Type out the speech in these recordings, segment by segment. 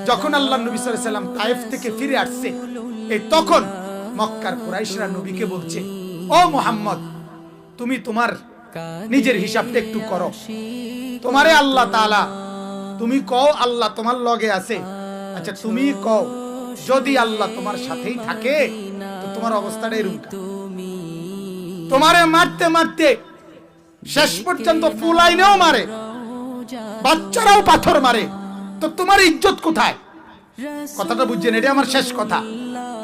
যখন আল্লাহ নবী সাল্লাল্লাহু আলাইহি সাল্লাম তায়েফ থেকে ফিরে আসছে, এই তখন মক্কার কুরাইশরা নবীকে বলছে, ও মুহাম্মদ, তুমি তোমার নিজের হিসাবটা একটু করো। তোমারে আল্লাহ তাআলা, তুমি কও আল্লাহ তোমার লগে আছে, আচ্ছা তুমি কও যদি আল্লাহ তোমার সাথেই থাকে তো তোমার অবস্থাটা এরকম। তোমারে মারতে মারতে শেষ পর্যন্ত ফুলাইনেও মারে, বাচ্চারাও পাথর মারে, তো তোমার ইজ্জত কোথায়? কথাটা বুঝছেন? এটা আমার শেষ কথা।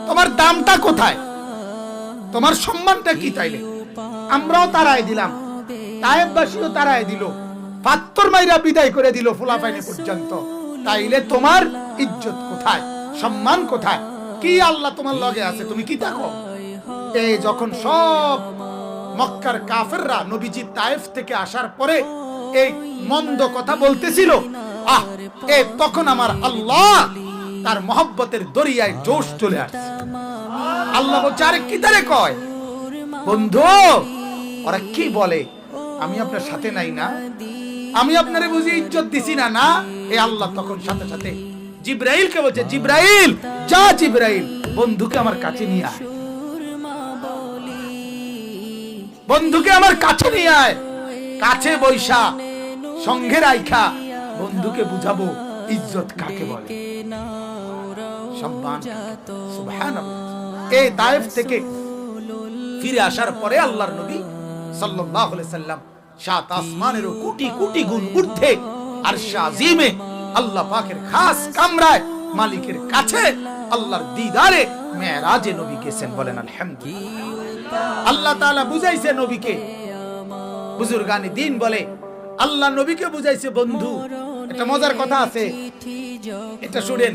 তোমার দামটা কোথায়? তোমার সম্মানটা কি? তাইলে আমরাও তারাই দিলাম, তায়েফবাসীও তারাই দিল, পাথর মাইরা বিদায় করে দিল ফুলাফাইনে পর্যন্ত। তাইলে তোমার ইজ্জত কোথায়? সম্মান কোথায়? কি আল্লাহ তোমার লগে আছে, তুমি কি দেখো? এই যখন সব মক্কার কাফেররা নবীজি তায়েফ থেকে আসার পরে এই মন্দ কথা বলতেছিল, তখন আমার আল্লাহ তার মহব্বতের দরিয়ায় জোশ চলে আসছে। আল্লাহ বলছে, আরে কি তারে কয় বন্ধু, ওরা কি বলে, আমি আপনার সাথে নাই না, আমি আপনারে বুঝি ইজ্জত দিছি না? না, এই আল্লাহ তখন সাথে সাথে জিবরাইলকে বলছে, জিবরাইল যা, জিবরাইল বন্ধুকে আমার কাছে নিয়ে আয়, বন্ধুকে আমার কাছে নিয়ে আয়, কাছে বৈশা সঙ্গে রাইখা বন্ধুকে বুঝাবো ইজ্জত কাকে বলে, সম্মান। সুবহানাল্লাহ। এই তায়েফ থেকে ফিরে আসার পরে আল্লাহর নবী সাল্লাল্লাহু আলাইহি সাল্লাম সাত আসমানের কোটি কোটি গুণ ঊর্ধ্বে আরশে আজিমে আল্লাহ পাকের খাস কামরায় মালিকের কাছে আল্লাহর দিদারে মেরাজে নবী গেছেন। বলেন আলহামদুলিল্লাহ। আল্লাহ তাআলা বুঝাইছে নবীকে, বুজুর্গানি দ্বীন বলে আল্লাহ নবীকে বুঝাইছে বন্ধু। একটা মজার কথা আছে, এটা শুনেন।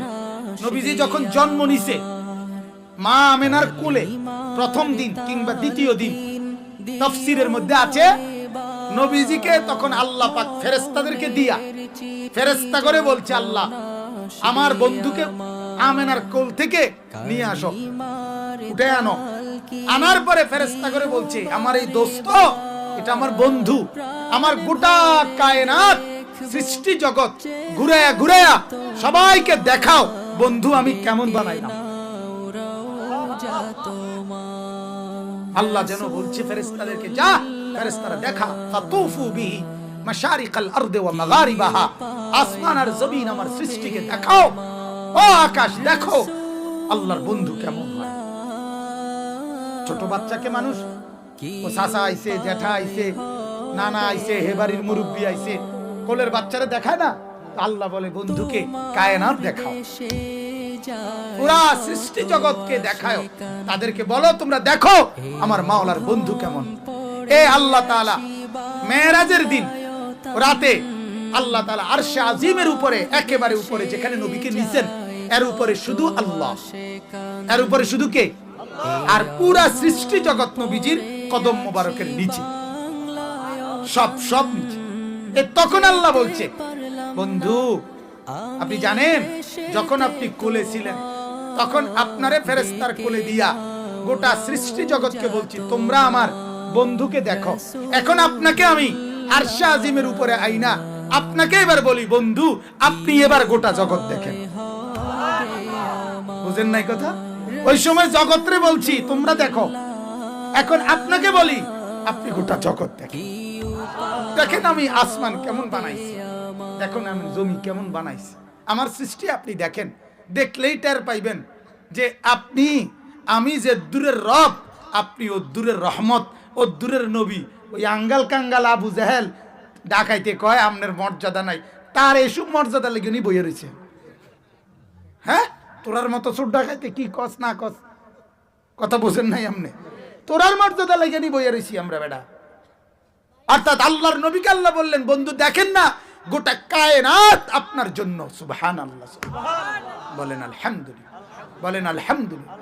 নবীজি যখন জন্ম নিছে মা আমেনার কোলে প্রথম দিন কিংবা দ্বিতীয় দিন, তাফসীরের মধ্যে আছে নবীজিকে তখন আল্লাহ পাক ফেরেশতাদেরকে দিয়া ফেরেশতা করে বলছে, আল্লাহ আমার বন্ধুকে আমেনার কোল থেকে নিয়ে আসো, উঠে আনো। আনার পরে ফেরেশতা করে বলছে, আমার এই দোস্ত, এটা আমার বন্ধু, আমার গোটা কায়নাত সৃষ্টি জগৎ ঘুরায়া ঘুরায়া সবাইকে দেখাও বন্ধু আমি কেমন বানাইলাম। আল্লাহ যেন বলছে ফেরেশতাদেরকে, যা ফেরেশতারা দেখা, ফাতুফু বিহি মাশারিকাল আরদি ওয়া মাগারিবাহা, আসমান আর জমিন আমার সৃষ্টিকে দেখাও, ও আকাশ দেখো আল্লাহর বন্ধু কেমন হয়। ছোট বাচ্চাকে মানুষ, ও চাচা আইছে, জ্যাঠা আইছে, নানা আইছে, হে বাড়ির মুরব্বি আইছে, কোলের বাচ্চারা দেখায় না? আল্লাহ বলে বন্ধুকে কায়নাত দেখাও, পুরা সৃষ্টি জগৎকে দেখাও, তাদেরকে বলো তোমরা দেখো আমার মাওলার বন্ধু কেমন। এ আল্লাহ তাআলা মেরাজের দিন রাতে আল্লাহ তাআলা আরশে আজিমের উপরে, একেবারে উপরে যেখানে নবীকে নিছেন, এর উপরে শুধু আল্লাহ, এর উপরে শুধু কে? আর পুরা সৃষ্টি জগৎ নবীজির কদম মোবারকের নিচে, সব নিচে। তখন আল্লাহ বলছে, বন্ধু আপনি জানেন যখন আপনি কোলে ছিলেন তখন আপনারে ফেরেশতার কোলে দিয়া গোটা সৃষ্টি জগৎকে বলছি তোমরা আমার বন্ধুকে দেখো। এখন আপনাকে আমি আরশে আজিমের উপরে আইনা আপনাকে এবার বলি, বন্ধু আপনি এবার গোটা জগৎ দেখেন। বুঝেন নাই কথা? ওই সময় জগৎরে বলছি তোমরা দেখো, এখন আপনাকে বলি আপনি গোটা জগৎ দেখেন। দেখেন আমি আসমান কেমন বানাইছি, দেখুন আমি জমি কেমন বানাইছি, আমার সৃষ্টি আপনি দেখেন। দেখলেই টের পাইবেন যে আমি যে দূরের রব, আপনি ও দূরের রহমত, ও দূরের নবী। ওই আঙ্গাল কাঙ্গাল আবু জাহেল ডাকাইতে কয় আমনের মর্যাদা নাই, তার এসব মর্যাদা লেগে উনি বইয়ে রয়েছে। হ্যাঁ, তোরার মতো চোর ডাকাইতে কি কস না কস, কথা বোঝেন নাই আমনে? তোরার মর্যাদা লেগে নি বইয়ে রয়েছি আমরা বেটা। অর্থাৎ আল্লাহর নবীকে আল্লাহ বললেন, বন্ধু দেখেন না গোটা কায়নাত আপনার জন্য। সুবহানাল্লাহ, বলেন আলহামদুলিল্লাহ, বলেন আলহামদুলিল্লাহ।